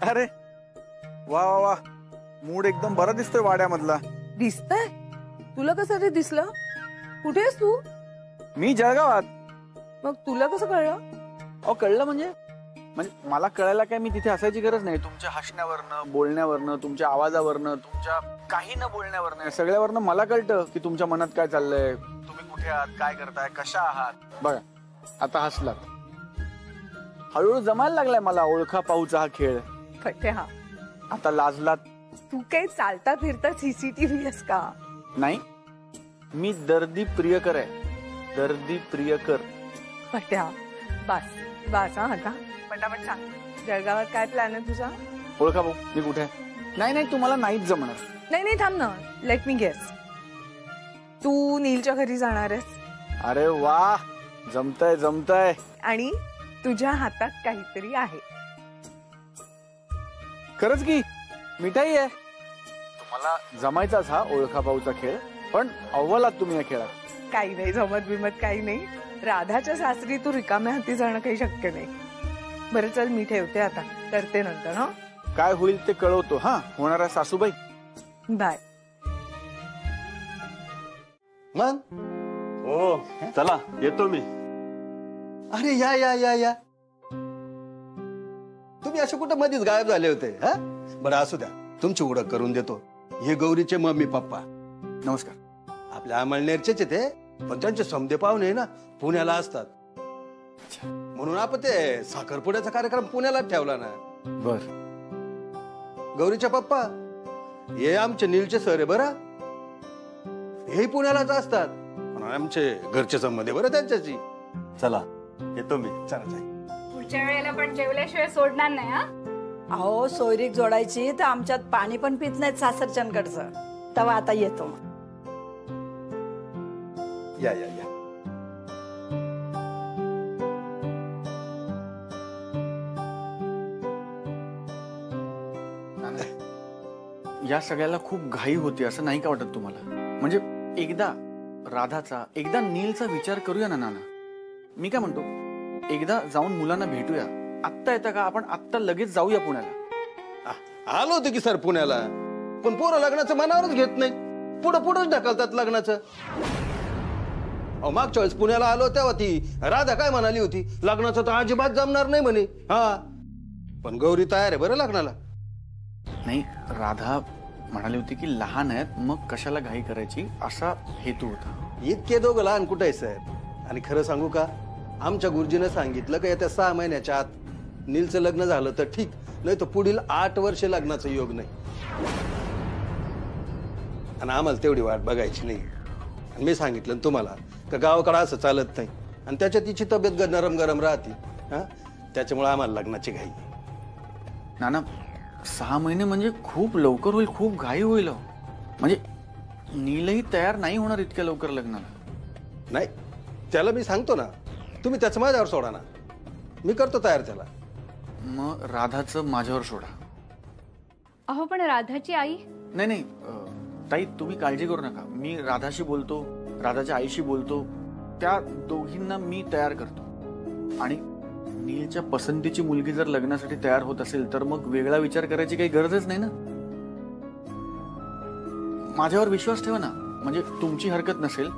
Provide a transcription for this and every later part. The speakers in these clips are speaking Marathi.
अरे वा वा वा, मूड एकदम बरा दिसतोय वाड्यामधला. दिसतंय? तुला कसं ते दिसलं? कुठे आहेस तू? मी जळगावात. मग तुला कसं कळलं? अहो कळलं म्हणजे मला कळायला काय, मी तिथे असायची गरज नाही. तुमच्या हसण्यावरनं, बोलण्यावरनं, तुमच्या आवाजावरनं, तुमच्या काही न बोलण्यावरनं, सगळ्यावरनं मला कळतं की तुमच्या मनात काय चाललंय, तुम्ही कुठे आहात, काय करताय, कशा आहात. बघा आता हसलात, हळूहळू जमायला लागलाय मला ओळखा पाहूचा हा खेळ. हा आता लाजलात. तू काही चालता फिरता सीसीटीव्ही आहेस का? नाही, मी दर्दी प्रियकर आहे. दर्दी प्रियकर. पट्या बस बस हा आता पटापट सांग, जळगावात काय प्लॅन आहे तुझा? ओळखा भाऊ मी कुठे आहे? नाही नाही तुम्हाला नाहीच जमणार. नाही नाही थांब ना, लेट मी गेस. तू नीलच्या घरी जाणार आहेस? अरे वा, जमतंय जमतंय. आणि तुझ्या हातात काहीतरी आहे. खरंच की मिठाई आहे. तुम्हाला जमायचाच हा ओळखा पाहूचा खेळ, पण अव्वलात तुम्ही या खेळात. काही नाही जमत बिमत काही नाही. राधाच्या सासरी तू रिकाम्या हाती जाणं काही शक्य नाही. बरं चल मी ठेवते आता, करते नंतर. हा काय होईल ते कळवतो. हा होणारा सासूबाई. बाय. मग हो चला येतो मी. अरे या या या या, तुम्ही असे कुठं मध्येच गायब झाले होते? हा बरं असू द्या, तुमची ओळख करून देतो. हे गौरीचे मम्मी पप्पा. नमस्कार. आपल्या अमळनेरचेच ते, पण त्यांचे समदे पाहुणे ना पुण्याला असतात. म्हणून आपण ते साखरपुड्याचा कार्यक्रम पुण्यालाच ठेवला ना. बर. गौरीचे पप्पा हे आमचे नीलचे सर आहे बरं. हे पुण्यालाच असतात, पण आमचे घरचे संबंध आहे बरं त्यांच्याशी. चला येतो मी. चला जाय. पुढच्या वेळेला पण जेवल्याशिवाय सोडणार नाही. हा अहो सोयरीक जोडायची तर आमच्यात पाणी पण पित नाहीत सासरच्यांकडचं. तेव्हा आता येतो. या या या. या सगळ्याला खूप घाई होती असं नाही का वाटत तुम्हाला? म्हणजे एकदा राधाचा, एकदा नीलचा विचार करूया ना नाना. मी काय म्हणतो, एकदा जाऊन मुलांना भेटूया. आत्ता येतं का? आपण आत्ता लगेच जाऊया पुण्याला. आलो होतो की सर पुण्याला, पण पोरं लग्नाचं मनावरच घेत नाही. पुढं पुढंच ढकलतात लग्नाचं. मागच्या वेळेस पुण्याला आलो तेव्हा ती राधा काय म्हणाली होती, लग्नाचं तर अजिबात जमणार नाही म्हणे. हा पण गौरी तयार आहे बरं लग्नाला. नाही, राधा म्हणाली होती की लहान आहेत, मग कशाला घाई करायची, असा हेतू होता. इतके दोघं लहान कुठे आहे सर? आणि खरं सांगू का, आमच्या गुरुजीने सांगितलं का येत्या 6 महिन्याच्या आत नीलचं लग्न झालं तर ठीक, नाही तर पुढील 8 वर्षे लग्नाचा योग नाही. आणि आम्हाला तेवढी वाट बघायची नाही. आणि मी सांगितलं तुम्हाला का गावाकडे असं चालत नाही, आणि त्याच्यात तिची तब्येत नरम गरम राहते. हा त्याच्यामुळे आम्हाला लग्नाची घाई. नाना 6 महिने म्हणजे खूप लवकर होईल, खूप घाई होईल. म्हणजे नीलही तयार नाही होणार इतक्या लवकर लग्नाला. नाही, त्याला मी सांगतो ना, तुम्ही त्याचं माझ्यावर सोडा ना, मी करतो तयार त्याला. मग राधाचं माझ्यावर सोडा. अहो पण राधाची आई. नाही नाही ताई, तुम्ही काळजी करू नका. मी राधाशी बोलतो, राधाच्या आईशी बोलतो, त्या दोघींना मी तयार करतो. आणि नीलच्या पसंतीची मुलगी जर लग्नासाठी तयार होत असेल तर मग वेगळा विचार करायची काही गरजच नाही ना. माझ्यावर विश्वास ठेवा ना. म्हणजे तुमची हरकत नसेल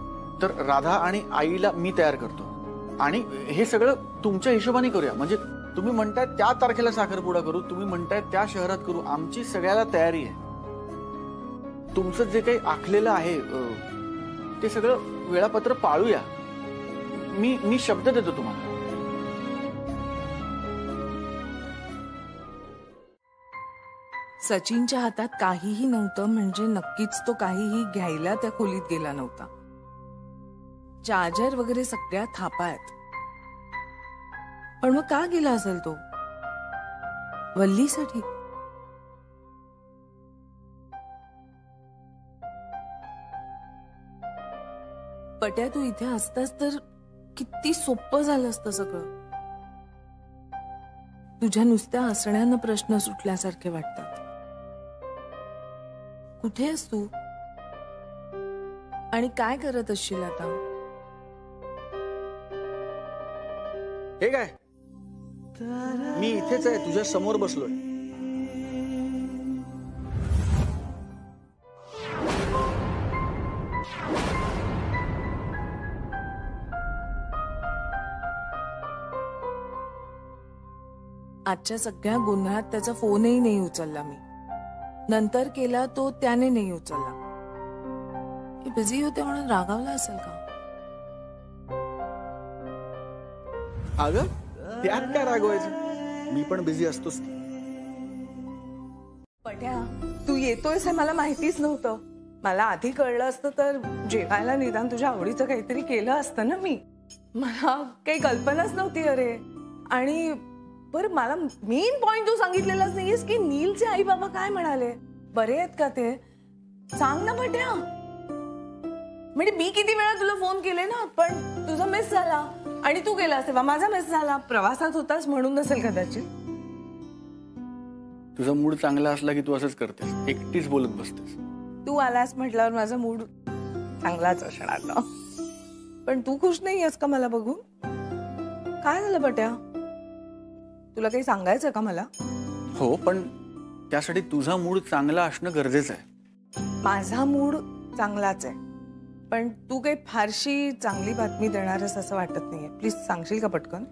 तर राधा आणि आईला मी तयार करतो, आणि हे सगळं तुमच्या हिशोबाने करूया. म्हणजे तुम्ही म्हणताय त्या तारखेला साखरपुडा करू, तुम्ही म्हणताय त्या शहरात करू, आमची सगळ्याला तयारी आहे. तुमचं जे काही आखलेलं आहे ते सगळं वेळापत्र पाळूया. मी शब्द देतो तुम्हाला. सचिनच्या हातात काहीही नव्हतं म्हणजे नक्कीच तो काहीही घ्यायला त्या खोलीत गेला नव्हता. चार्जर वगैरे सगळ्या थापा आहेत. पण मग का गेला असेल तो? वल्लीसाठी? पट्या तू इथे असतास तर किती सोपं झालं असतं सगळं. तुझ्या नुसत्या हसण्यानं प्रश्न सुटल्यासारखे वाटतात. कुठे आहेस तू आणि काय करत असशील आता? हे काय, मी इथेच आहे, तुझ्या समोर बसलोय. आजच्या सगळ्या गोंधळात त्याचा फोनही नाही उचलला मी. नंतर केला तो त्याने नाही उचलला. बिझी होते म्हणून रागावला असेल का? अगं त्यात काय रागवायचं, मी पण बिझी असतोच. पट्या, तू येतोयस हे मला माहितीच नव्हतं. मला आधी कळलं असतं तर जेवायला निदान तुझ्या आवडीचं काहीतरी केलं असतं ना मी. मला काही कल्पनाच नव्हती अरे. आणि बरं, मला मेन पॉइंट तू सांगितलेलाच नाहीयेस की नीलचे आई बाबा काय म्हणाले. बरे आहेत का ते? सांग ना पट्या. म्हणजे मी किती वेळा तुला फोन केले ना, पण तुझा मिस झाला आणि तू गेलास तेव्हा माझा मिस झाला. प्रवासात होतास म्हणून नसेल कदाचित. तुझा मूड चांगला असला की तू असंच करतेस, एकटीच बोलत बसतेस. तू आलास म्हटल्यावर माझा मूड चांगलाच असणार ना. पण तू खुश नाही आहेस का मला बघून? काय झालं बट्या? तुला काही सांगायचं का मला? हो, पण त्यासाठी तुझा मूड चांगला असणं गरजेचं आहे. माझा मूड चांगलाच आहे, पण तू काही फारशी चांगली बातमी देणारच असं वाटत नाहीये. प्लीज सांगशील का पटकन?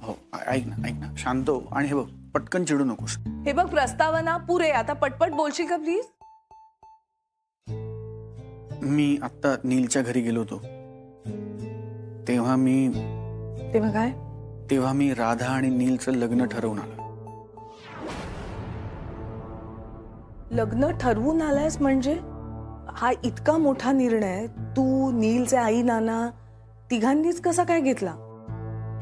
हो, ऐक ना, शांत हो. आणि हे बघ, पटकन चिडू नकोस. हे बघ, प्रस्तावना पुरे, आता पटपट बोलशील का प्लीज? मी आत्ता नीलच्या घरी गेलो होतो तेव्हा मी राधा आणि नीलचं लग्न ठरवून आलो. लग्न ठरवून आलायस म्हणजे? हा इतका मोठा निर्णय तू, नीलचे आई नाना तिघांनीच कसा काय घेतला?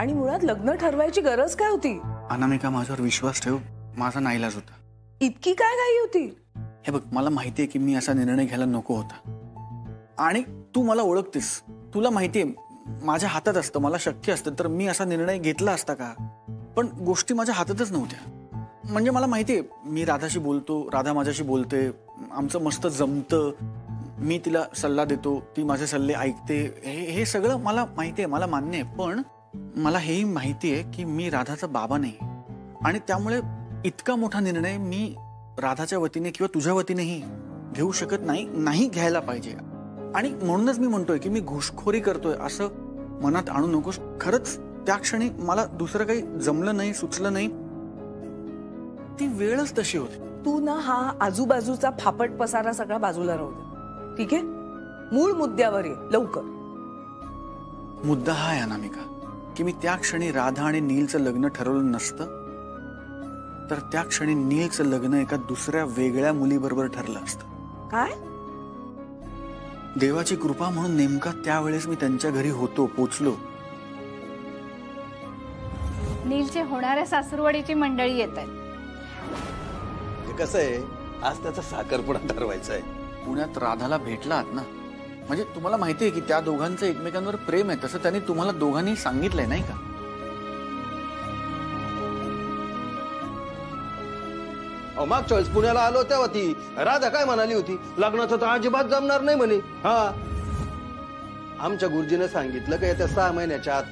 आणि मुळात लग्न ठरवायची गरज काय होती? अनामिका, माझ्यावर विश्वास ठेव, माझा नाईलाज होता. इतकी काय घाई होती? हे बघ, मला माहितीये की मी असा निर्णय घ्यायला नको होता. आणि तू मला ओळखतेस, तुला माहितीये माझ्या हातात असतं, मला शक्य असतं तर मी असा निर्णय घेतला असता का? पण गोष्टी माझ्या हातातच नव्हत्या. म्हणजे मला माहितीये मी राधाशी बोलतो, राधा माझ्याशी बोलते, आमचं मस्त जमतं, मी तिला सल्ला देतो, ती माझे सल्ले ऐकते, हे सगळं मला माहितीये, मला मान्य आहे. पण मला हेही माहितीये की मी राधाचा बाबा नाही, आणि त्यामुळे इतका मोठा निर्णय मी राधाच्या वतीने किंवा तुझ्या वतीनेही घेऊ शकत नाही घ्यायला पाहिजे. आणि म्हणूनच मी म्हणतोय की मी घुसखोरी करतोय असं मनात आणू नकोस. खरंच त्या क्षणी मला दुसरं काही जमलं नाही, सुचलं नाही, ती वेळच तशी होती. तू ना हा आजूबाजूचा फापट पसारा सगळा बाजूला राहू दे, ठीक आहे? मूळ मुद्द्यावर ये लवकर. मुद्दा हा आहे अनामिका की मी त्या क्षणी राधा आणि नीलचं लग्न ठरवलं नसतं तर त्या क्षणी नीलचं लग्न एका दुसऱ्या वेगळ्या मुलीबरोबर ठरलं असतं. काय? देवाची कृपा म्हणून नेमका त्यावेळेस मी त्यांच्या घरी होतो, पोचलो. नीलचे होणाऱ्या सासूरवाडीची मंडळी येत आहेत. कसं आहे, आज त्याचा साखरपुडा ठरवायचा आहे. पुण्यात राधाला भेटला आहात ना, म्हणजे तुम्हाला माहितीये की त्या दोघांचं एकमेकांवर प्रेम आहे, तसं त्यांनी तुम्हाला दोघांनी सांगितलंय नाही का? मागच्या वेळेस पुण्याला आलो तेव्हा ती राधा काय म्हणाली होती? लग्नाचं तर अजिबात जमणार नाही म्हणे. हा, आमच्या गुरुजीने सांगितलं की येत्या 6 महिन्याच्या आत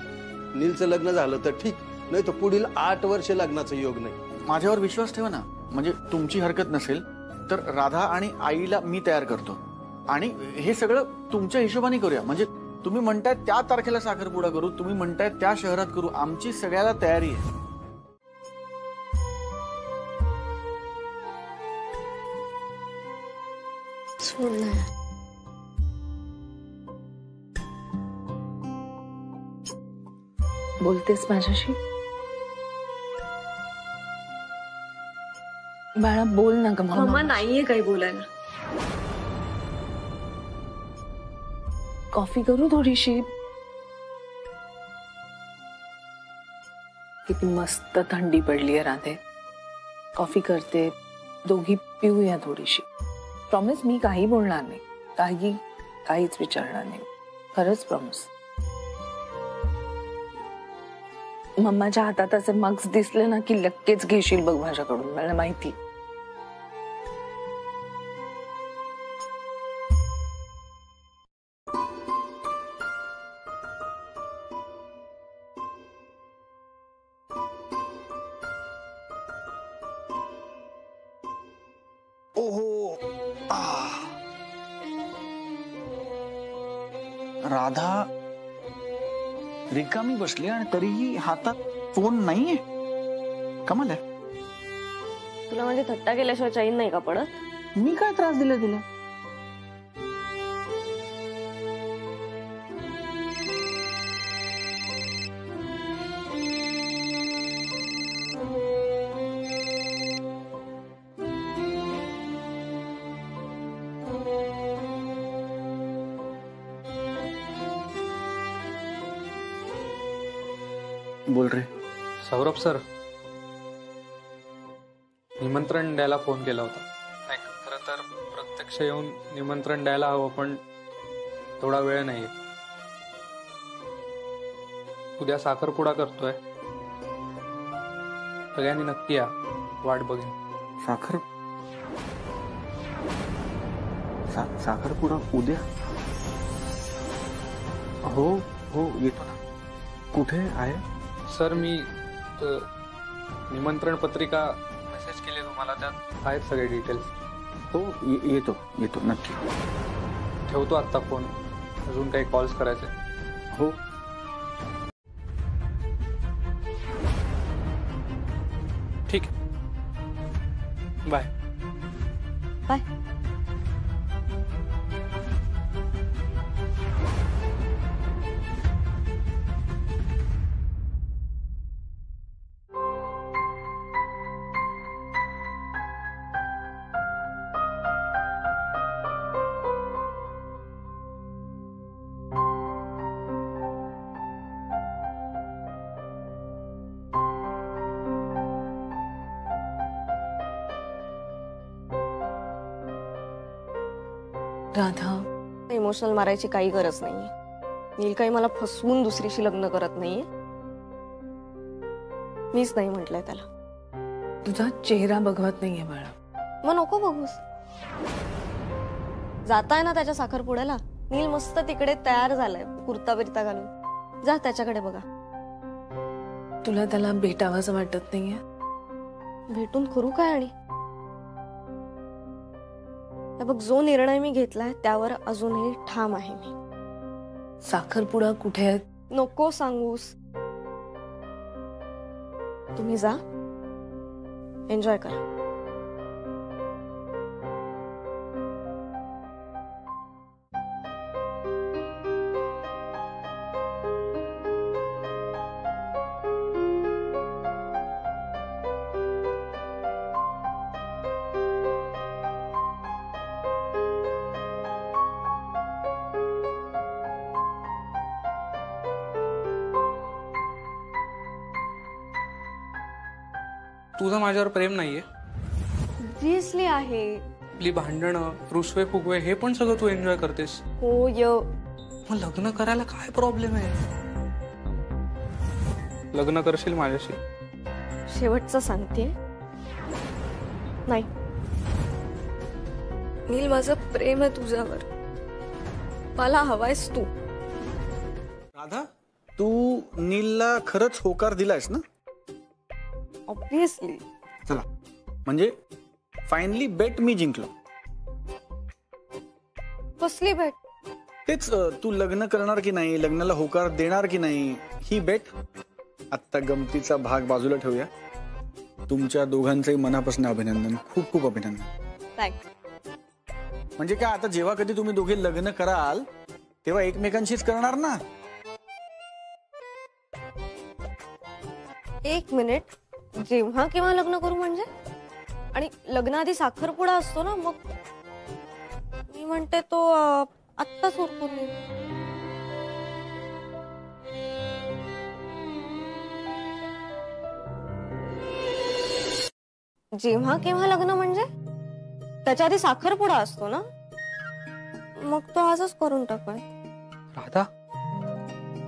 नीलचं लग्न झालं तर ठीक, नाही तर पुढील 8 वर्ष लग्नाचा योग नाही. माझ्यावर विश्वास ठेवा ना. म्हणजे तुमची हरकत नसेल तर राधा आणि आईला मी तयार करतो, आणि हे सगळं तुमच्या हिशोबाने करूया. म्हणजे तुम्ही म्हणताय त्या तारखेला साखरपुडा करू, तुम्ही म्हणताय त्या शहरात करू, आमची सगळ्याला तयारी आहे. बोलतेस माझ्याशी? बाळा बोल ना ग. मम्मा नाहीये काही बोलायला. कॉफी करू थोडीशी? किती मस्त थंडी पडली आहे राधे. कॉफी करते, दोघी पिऊया थोडीशी. प्रॉमिस, मी काही बोलणार नाही, काहीच विचारणार नाही, खरंच प्रॉमिस. मम्माच्या हातात असे मग्स दिसले ना की लगेच घेशील बघ माझ्याकडून, मला माहिती. ओहो, राधा रिकामी बसली आणि तरीही हातात फोन नाहीये. कमाल आहे. तुला म्हणजे थट्टा केल्याशिवाय चैन नाही का पडत? मी काय त्रास दिला तुला? बोल रे. सौरभ सर, निमंत्रण द्यायला फोन केला होता. नाही, खरं तर प्रत्यक्ष येऊन निमंत्रण द्यायला हवं, पण थोडा वेळ नाहीये. उद्या साखरपुडा करतोय, सगळ्यांनी नक्की या, वाट बघेन. साखरपुडा उद्या? हो हो येतो ना. कुठे आहे? सर, मी निमंत्रण पत्रिका मेसेज केली तुम्हाला, त्यात आहेत सगळे डिटेल्स. हो येतो येतो नक्की. ठेवतो आत्ता फोन, अजून काही कॉल्स करायचे. हो. ठीक आहे, बाय. बाय. राधा, इमोशनल मारायची काही गरज नाहीये. नील काही मला फसवून दुसरीशी लग्न करत नाहीये. मीच नाही म्हटलंय त्याला. तुझा चेहरा बघवत नाहीये बाळा. मग नको बघूस. जाताय ना त्याच्या साखरपुड्याला, नील मस्त तिकडे तयार झालाय कुर्ता बिर्ता घालून. जा त्याच्याकडे बघा. तुला त्याला भेटावंसं वाटत नाहीये? भेटून करू काय? आणि बघ, जो निर्णय मी घेतलाय त्यावर अजूनही ठाम आहे मी. साखरपुडा कुठे आहे? नको सांगूस. तुम्ही जा, एन्जॉय करा. तुझं माझ्यावर प्रेम नाहीये? ऑब्व्हियसली आहे. आपली भांडणं, रुसवे फुगवे, हे पण सगळं तू एन्जॉय करतेस. हो य. मग लग्न करायला काय प्रॉब्लेम आहे? लग्न करशील माझ्याशी? शेवटचं सांगते, नाही. नील, माझं प्रेम आहे तुझ्यावर. मला हवायस तू. राधा, तू नीलला खरंच होकार दिलायस ना? ऑब्व्हियसली. चला, म्हणजे फायनली बेट मी जिंकलो. कसली भेट? तेच, तू लग्न करणार की नाही, लग्नाला होकार देणार की नाही, ही बेट. आत्ता गमतीचा भाग बाजूला ठेवूया. तुमच्या दोघांचंही मनापासून अभिनंदन, खूप खूप अभिनंदन. थँक्स. म्हणजे काय, आता जेव्हा कधी तुम्ही दोघे लग्न कराल तेव्हा एकमेकांशीच करणार ना? एक मिनिट, जेव्हा केव्हा लग्न करू म्हणजे? आणि लग्नाआधी साखरपुडा असतो ना, मग मी म्हणते तो आत्ताच उरकून येईल. जेव्हा केव्हा लग्न म्हणजे त्याच्या आधी साखरपुडा असतो ना, मग तो आजच करून टाकाय. राधा,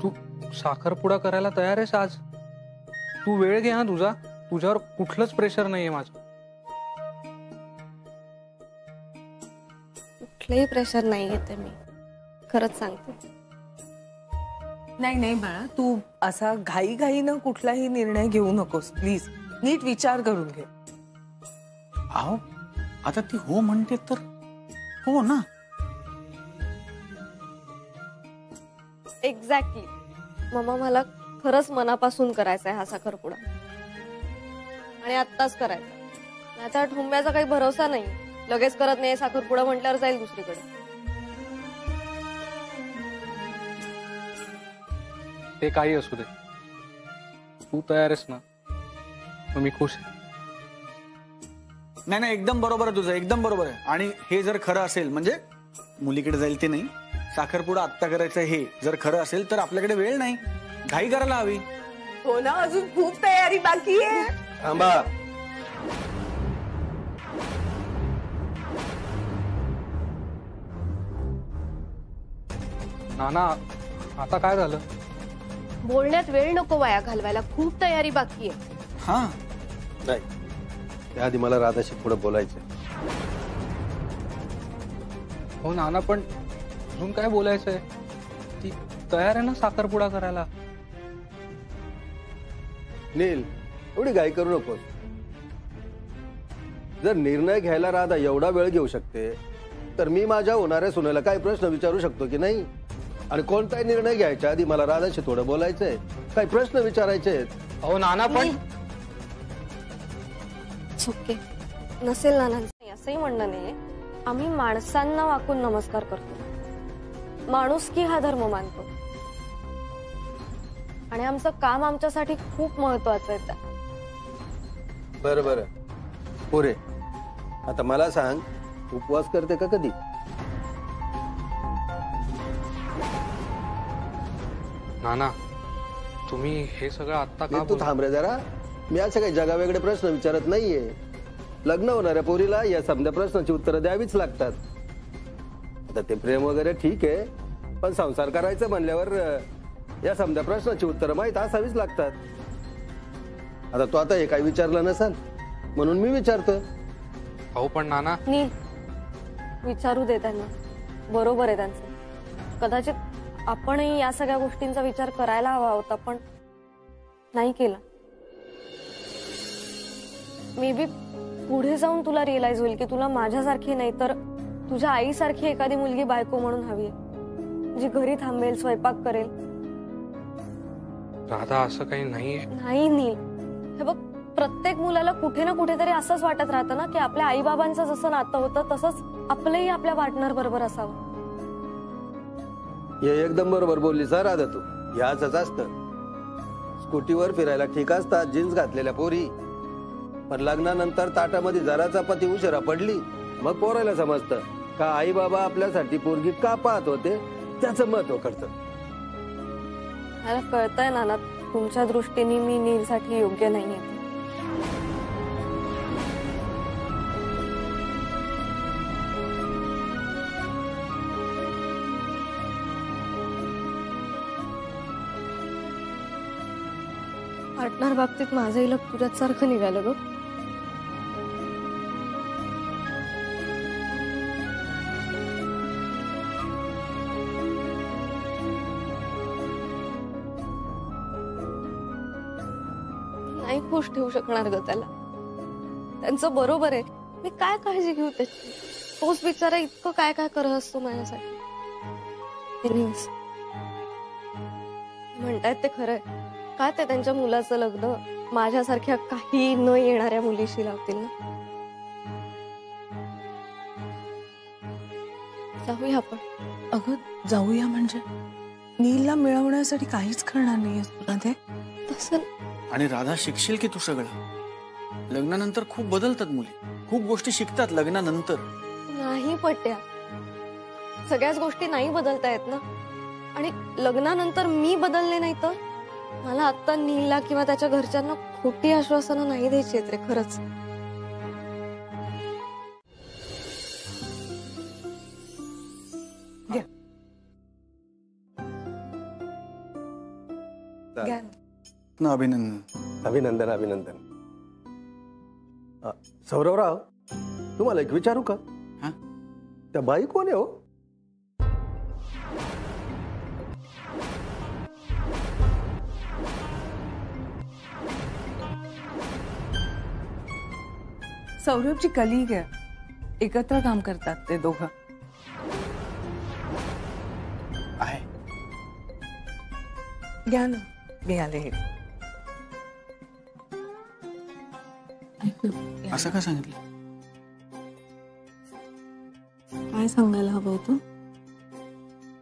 तू साखरपुडा करायला तयार आहेस आज? तू वेळ घे. हा, तुझ्यावर कुठलंच प्रेशर नाहीये माझं. कुठलंही प्रेशर नाही घेते मी, खरंच सांगते. नाही नाही बाळा, तू असा घाईघाईनं कुठलाही निर्णय घेऊ नकोस प्लीज. नीट विचार करून घे. अहो, आता ती हो म्हणते तर हो ना. एक्झॅक्टली. मम्मा, मला खरंच मनापासून करायचा आहे हा साखरपुडा. आणि आत्ताच करायचा. नाहीतर ठुंब्याचा काही भरोसा नाही. लगेच करत नाही साखरपुडा म्हटल्यावर जाईल दुसरीकडे. ते काही असू दे, तू तयार आहेस ना, मग मी खुश आहे. नाही नाही, एकदम बरोबर आहे तुझं, एकदम बरोबर आहे. आणि हे जर खरं असेल, म्हणजे मुलीकडे जाईल ते नाही, साखरपुडा आत्ता करायचं हे जर खरं असेल तर आपल्याकडे वेळ नाही, घाई करायला हवी. हो ना, अजून खूप तयारी बाकी आहे. थांबा. नाना, आता काय झालं? बोलण्यात वेळ नको वाया घालवायला, खूप तयारी बाकी आहे. हा, नाही, त्याआधी मला राधाशी पुढे बोलायचं. हो नाना, पण अजून काय बोलायचंय? ती तयार आहे ना साखरपुडा करायला. नील, एवढी घाई करू नकोस. जर निर्णय घ्यायला राधा एवढा वेळ घेऊ शकते तर मी माझ्या होणाऱ्या सुनेला काही प्रश्न विचारू शकतो की नाही? आणि कोणताही निर्णय घ्यायच्या आधी मला राधाशी थोडं बोलायचंय, काही प्रश्न विचारायचे आहेत. हो नाना, पण ओके नसेल नानांचं असंही म्हणणं नाहीये. आम्ही माणसांना वाकून नमस्कार करतो, माणुसकी हा धर्म मानतो, आणि आमचं काम आमच्यासाठी खूप महत्वाचं आहे. बरं बरं पुरे. आता मला सांग, उपवास करते का कधी? नाना, तुम्ही हे सगळं आता का तू थांब रे जरा. मी असं काही जगावेगळे प्रश्न विचारत नाहीये. लग्न होणाऱ्या पोरीला या समजा प्रश्नाची उत्तरं द्यावीच लागतात. आता ते प्रेम वगैरे ठीक आहे, पण संसार करायचं म्हणल्यावर या समजा प्रश्नाची उत्तरं माहीत असावीच लागतात. आता तू आता हे काही विचारलं नसाल म्हणून मी विचारतो. हो पण नाना, नील, विचारू दे त्यांना, बरोबर आहे त्यांचं. कदाचित आपणही या सगळ्या गोष्टींचा विचार करायला हवा होता, पण नाही केला. मे बी पुढे जाऊन तुला रिअलाइज होईल की तुला माझ्यासारखी नाही तर तुझ्या आईसारखी एखादी मुलगी बायको म्हणून हवी आहे, जी घरी थांबेल, स्वयंपाक करेल. राधा असं काही नाहीये. नाही नील, हे बघ, प्रत्येक मुलाला कुठे ना कुठेतरी असंच वाटत राहतं ना की आपल्या आई बाबांचं जसं नातं होतं तसंच आपलंही आपल्या पार्टनर बरोबर असावं. हे एकदम बरोबर बोलली सर राधा तू. ह्याच असतं, स्कूटीवर फिरायला ठीक असतात जीन्स घातलेल्या पोरी, पण लग्नानंतर ताटामध्ये जरा चपाती उशिरा पडली मग पोरायला समजतं का आई बाबा आपल्यासाठी पोरगी का पाहत होते, त्याचं महत्व कळतं. मला कळतंय नाना, तुमच्या दृष्टीने मी नीलसाठी योग्य नाहीये. पार्टनर बाबतीत माझंही लग तुझ्यात सारखं निघालं ग. नाही खुश ठेवू शकणार ग त्याला. त्यांचं बरोबर आहे, मी काय काळजी घेऊ त्याची. तोच बिचारा इतकं काय काय करत असतो माझ्यासाठी. म्हणतायत ते खरंय का? ते त्यांच्या मुलाचं लग्न माझ्यासारख्या काही न येणाऱ्या मुलीशी लावतील ना. जाऊया आपण. अगं जाऊया म्हणजे नीलला मिळवण्यासाठी काहीच करणार नाहीयेस तुला ते? तसं आणि राधा, शिकशील की तू सगळं. लग्नानंतर खूप बदलतात मुली, खूप गोष्टी शिकतात लग्नानंतर. नाही पट्या, सगळ्याच गोष्टी नाही बदलता येत ना. आणि लग्नानंतर मी बदलले नाही तर मला आता नीलला किंवा त्याच्या घरच्यांना खोटी आश्वासनं नाही द्यायची आहेत रे, खरंच. अभिनंदन. अभिनंदन अभिनंदन. सौरवराव, तुम्हाला एक विचारू का? हा? त्या बाई कोण आहे हो? सौरभची कलीग आहे, एकत्र काम करतात ते दोघं. आहे. घ्या ना, मी आले. असं का सांगितलं? काय सांगायला हवं होतं?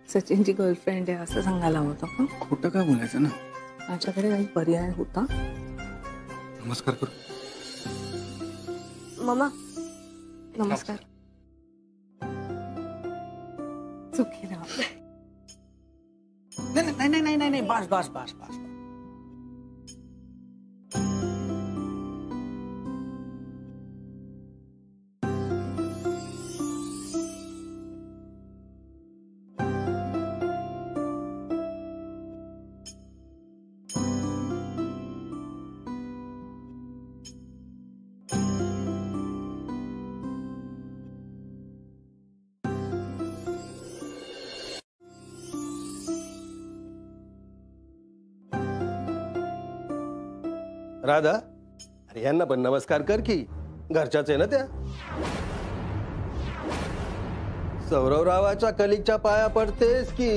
सचिनची गर्लफ्रेंड आहे असं सांगायला हवं होतं का? खोटं का बोलायचं ना? माझ्याकडे काही पर्याय होता? नमस्कार करू. मम्मा नमस्कार. चुकी ना. नाही बस बस बस बस. राधा, अरे यांना पण नमस्कार कर की, घरच्याच आहे ना त्या. सौरवरावाच्या कलिकच्या पाया पडतेस की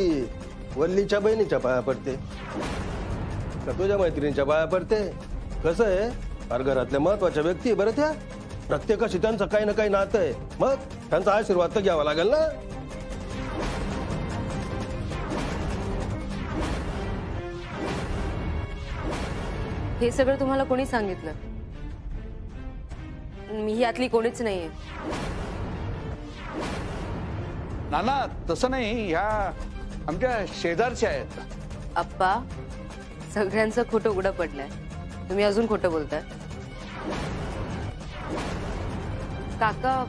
वल्लीच्या बहिणीच्या पाया पडते का तुझ्या मैत्रिणीच्या पाया पडते? कसं आहे, फार घरातल्या महत्वाच्या व्यक्ती आहे बरं त्या. प्रत्येकाशी त्यांचं काही ना काही नातं आहे, मग त्यांचा आशीर्वाद तर घ्यावा लागेल ना. हे सगळं तुम्हाला कोणी सांगितलं? मी यातली कोणीच नाहीये. नाना तसं नाही, ह्या आमच्या शेजारच्या आहेत. आप्पा, सगळ्यांचं खोटं उघडं पडलंय. तुम्ही अजून खोटं बोलताय. काका,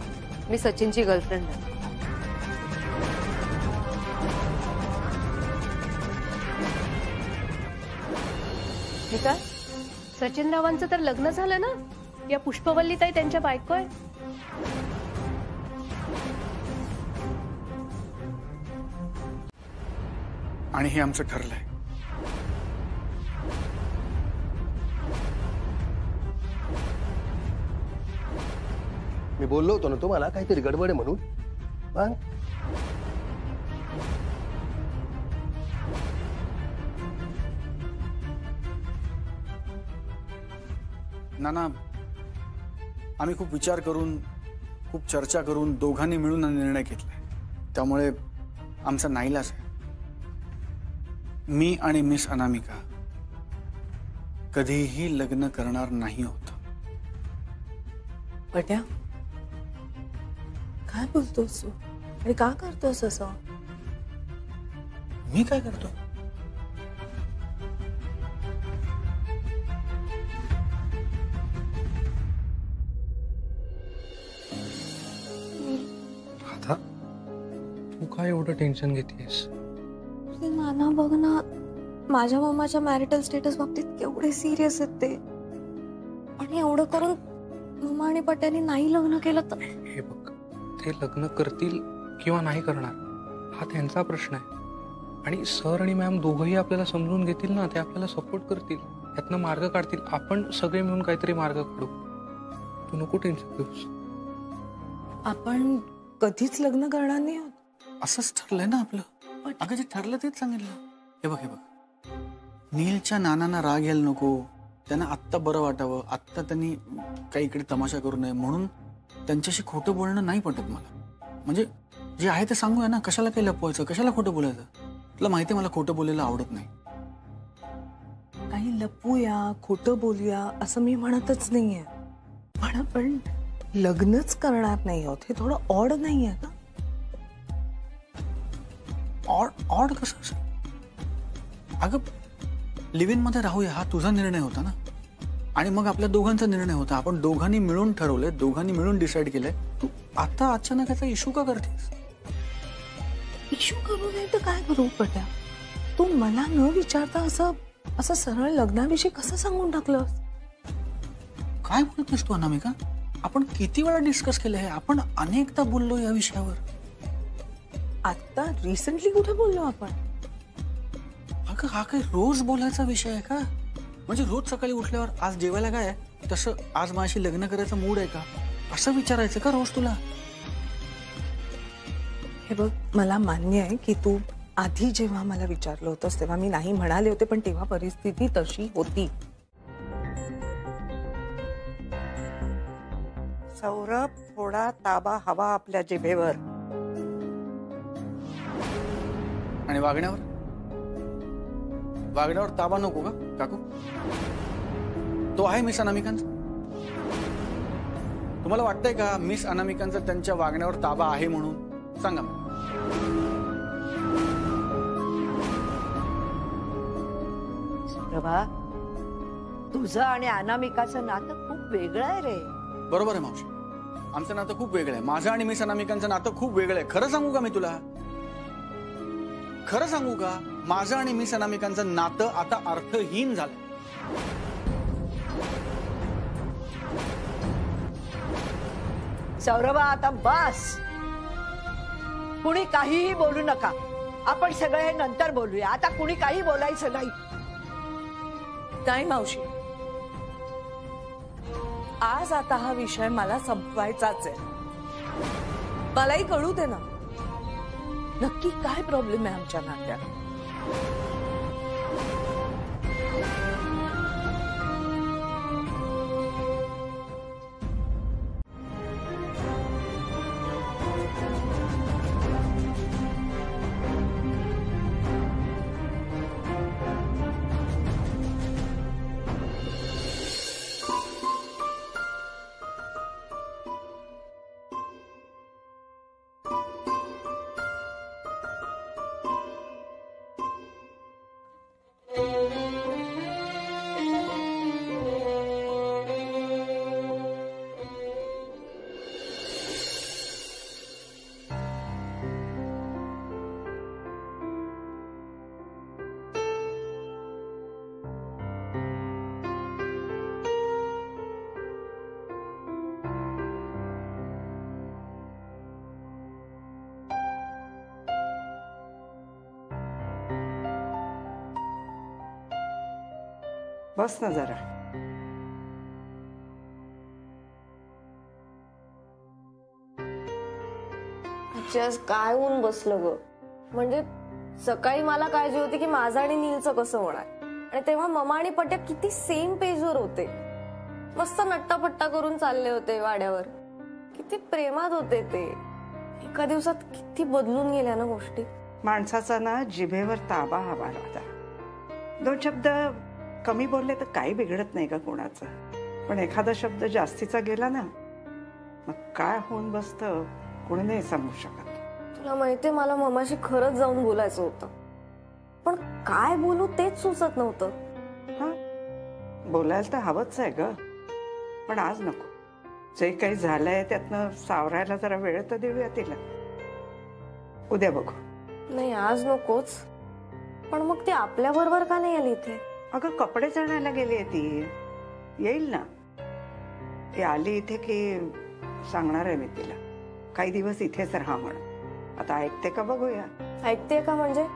मी सचिनची गर्लफ्रेंड आहे. हे काय? सचिन रावांचं तर लग्न झालं ना? या पुष्पवल्ली ताई त्यांच्या बायको आहे. आणि हे आमचं ठरलंय. मी बोललो होतो ना तुम्हाला काहीतरी गडबड आहे म्हणून. मग नाना, आम्ही खूप विचार करून, खूप चर्चा करून दोघांनी मिळून हा निर्णय घेतलाय. त्यामुळे आमचा नाईलाज आहे. मी आणि मिस अनामिका कधीही लग्न करणार नाही होत. पट्या, काय बोलतोस तू आणि का करतोस असं? मी काय करतो? राधा, तू काय एवढं टेन्शन घेतेस? ते नाना बघ ना, माझ्या मम्माच्या मॅरिटल स्टेटस बाबतीत केवढे सिरियस आहेत ते. आणि एवढं करून मम्मा आणि पट्याने नाही लग्न केलं तर? हे बघ, ते लग्न करतील किंवा नाही करणार हा त्यांचा प्रश्न आहे. आणि सर आणि मॅम दोघंही आपल्याला समजून घेतील ना, ते आपल्याला सपोर्ट करतील, यातनं मार्ग काढतील. आपण सगळे मिळून काहीतरी मार्ग काढू. तू नको टेन्शन घेऊस. आपण कधीच लग्न करणार नाही आहोत. असंच ठरलंय ना आपलं. अगं जे ठरलं तेच सांगितलं. हे बघ, नीलच्या नानांना राग यायला नको, त्यांना आत्ता बरं वाटावं, आत्ता त्यांनी काही इकडे तमाशा करू नये म्हणून त्यांच्याशी खोटं बोलणं नाही पटत मला. म्हणजे जे आहे ते सांगूया ना, कशाला काही लपवायचं, कशाला खोटं बोलायचं. तुला माहिती आहे मला खोटं बोलायला आवडत नाही. काही लपूया, खोटं बोलूया असं मी म्हणतच नाहीये, पण आपण लग्नच करणार नाही आहोत हे थोडं ऑड नाहीये का? ऑड कसं असेल? अगं, लिव्ह इन मध्ये राहूया हा तुझा निर्णय होता ना, आणि मग आपल्या दोघांचा निर्णय होता. आपण दोघांनी मिळून ठरवलंय, दोघांनी मिळून डिसाईड केलंय. तू आता अचानक याचा इश्यू का करतेस? इश्यू करू नये तर काय करू पट्या? तू मला न विचारता असं सरळ लग्नाविषयी कसं सांगून टाकलं? काय बोलतेस तू अनामिका? आपण किती वेळा डिस्कस केलं हे, आपण अनेकदा बोललो या विषयावर. आता रिसेंटली कुठे बोललो आपण? अगं, हा काही रोज बोलायचा विषय आहे का? म्हणजे रोज सकाळी उठल्यावर आज जेवायला काय आहे, तसं आज माझ्याशी लग्न करायचा मूड आहे का, असं विचारायचं का रोज तुला? हे बघ, मला मान्य आहे की तू आधी जेव्हा मला विचारलं होतंस तेव्हा मी नाही म्हणाले होते, पण तेव्हा परिस्थिती तशी होती. सौरभ, थोडा ताबा हवा आपल्या जिभेवर. आणि वागण्यावर वागण्यावर ताबा नको का काकू? तो आहे मिस अनामिकांचा. तुम्हाला वाटतंय का मिस अनामिकांचा त्यांच्या वागण्यावर ताबा आहे म्हणून? सांगा मला. सौरभा, तुझं आणि अनामिकाचं नातं खूप वेगळं आहे रे. बरोबर आहे मावशी, आमचं नातं खूप वेगळं आहे. माझं आणि मिस अनामिकांचं नातं खूप वेगळं आहे. खरं सांगू का मी तुला? खरं सांगू का? माझं आणि मिस अनामिकांचं नातं आता अर्थहीन झालंय. सौरभा, आता बस. कुणी काहीही बोलू नका. आपण सगळे हे नंतर बोलूया. आता कुणी काही बोलायचं नाही. नाही मावशी, आज आता हा विषय मला संपवायचाच आहे. मलाही कळू दे ना नक्की काय प्रॉब्लेम आहे आमच्या नात्यात. बस ना जरा. आज काय होऊन बसलं ग. म्हणजे सकाळी मला काळजी होती की माझं आणि नीलचं कसं होणार, आणि तेव्हा ममा आणि पट्या किती सेम पेजवर होते. मस्त नट्टापट्टा करून चालले होते वाड्यावर. किती प्रेमात होते ते. एका दिवसात किती बदलून गेल्या ना गोष्टी. माणसाचा ना जिभेवर ताबा हवा होता. 2 शब्द कमी बोलले तर काही बिघडत नाही का कोणाचं. पण एखादा शब्द जास्तीचा गेला ना, मग काय होऊन बसतं कोणी नाही सांगू शकत. तुला माहितीये, मला ममाशी खरंच जाऊन बोलायचं होतं, पण काय बोलू तेच सुचत नव्हतं. हा, बोलायला तर हवंच आहे ग, पण आज नको. जे काही झालंय त्यातनं सावरायला जरा वेळ तर देऊया तिला. उद्या बघू. नाही, आज नकोच. पण मग ती आपल्या बरोबर का नाही आली इथे? अगं, कपडे चढायला गेली ती. येईल ना. ती आली इथे की सांगणार आहे मी तिला काही दिवस इथेच राहा म्हणून. आता ऐकते का बघूया. ऐकते का म्हणजे?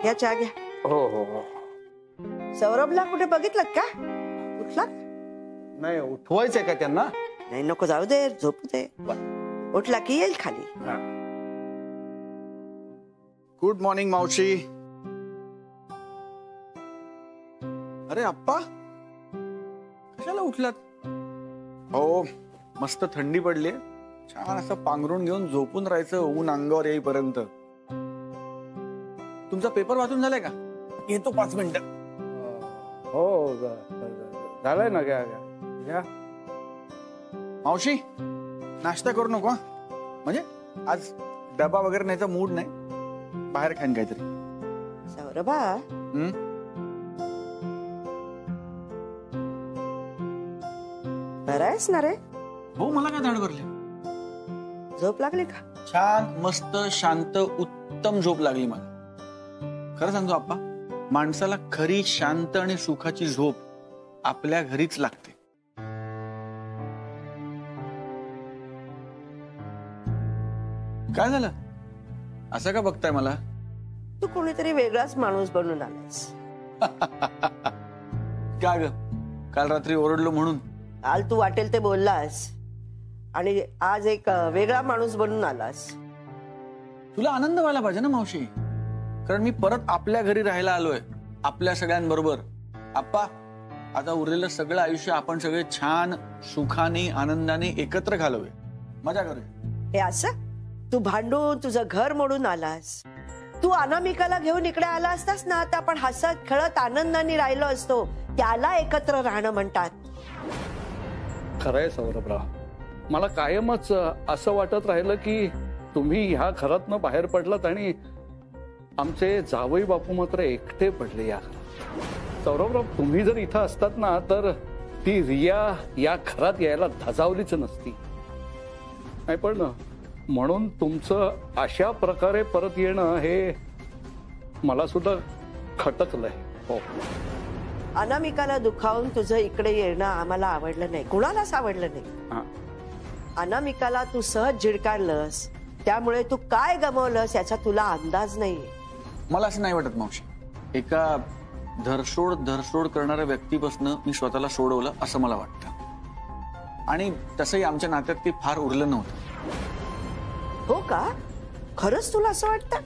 या चहा घ्या. हो हो हो. सौरभला कुठे बघितलं का? उठला? नाही, उठवायचंय का त्यांना? नाही, नको, जाऊ दे, झोपू दे. उठला की येईल खाली. गुड मॉर्निंग मावशी. अरे आप्पा, कशाला उठलात? हो, मस्त थंडी पडली. छान असं पांघरून घेऊन झोपून राहायचं ऊन अंगावर येईपर्यंत. तुमचा पेपर वाचून झालाय का? येतो 5 मिनिटं. हो, झालंय ना. घ्या घ्या घ्या. मावशी, नाश्ता करू नको. म्हणजे आज डबा वगैरे न्यायचा मूड नाही, बाहेर खाईन काहीतरी. सौरभा, हम्म? बरा आहेस ना रे? हो, मला काय धाड भरली. झोप लागली का? छान मस्त शांत उत्तम झोप लागली मला. खरं सांगतो आप्पा, माणसाला खरी शांत आणि सुखाची झोप आपल्या घरीच लागते. काय झालं, असं का बघताय मला? तू कोणीतरी वेगळाच माणूस बनून आलास. का ग, काल रात्री ओरडलो म्हणून? काल तू वाटेल ते बोललास आणि आज एक वेगळा माणूस बनून आलास. तुला आनंद व्हायला पाहिजे ना मावशी, कारण मी परत आपल्या घरी राहायला आलोय, आपल्या सगळ्यांबरोबर. आप्पा, आता उरलेलं सगळं आयुष्य आपण सगळे छान सुखाने आनंदाने एकत्र घालूया, मजा करूया. हे असं तू भांडून तुझं घर मोडून आलास. तू अनामिकाला घेऊन इकडे आला असतास ना, तर आपण हसत खेळत आनंदाने राहिलो असतो. त्याला एकत्र राहणं म्हणतात. खरंय सौरभराव, मला कायमच असं वाटत राहिलं की तुम्ही ह्या घरातनं बाहेर पडलात आणि आमचे जावई बापू मात्र एकटे पडले या घरात. सौरभराव, तुम्ही जर इथं असतात ना, तर ती रिया या घरात यायला धजावलीच नसती. नाही पण म्हणून तुमचं अशा प्रकारे परत येणं हे मला सुद्धा खटकलंय. हो, अनामिकाला दुखावून तुझं इकडे येणं आम्हाला आवडलं नाही, कुणालाच आवडलं नाही. अनामिकाला तू सहज झिडकाडलंस, त्यामुळे तू काय गमावलंस याचा तुला अंदाज नाहीये. मला असं नाही वाटत मावशी, एका धरसोड करणाऱ्या व्यक्तीपासून मी स्वतःला सोडवलं असं मला वाटतं. आणि तसंही आमच्या नात्यात ते फार उरलं नव्हतं. हो का? खरंच तुला असं वाटतं?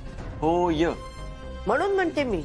हो, म्हणून म्हणते मी,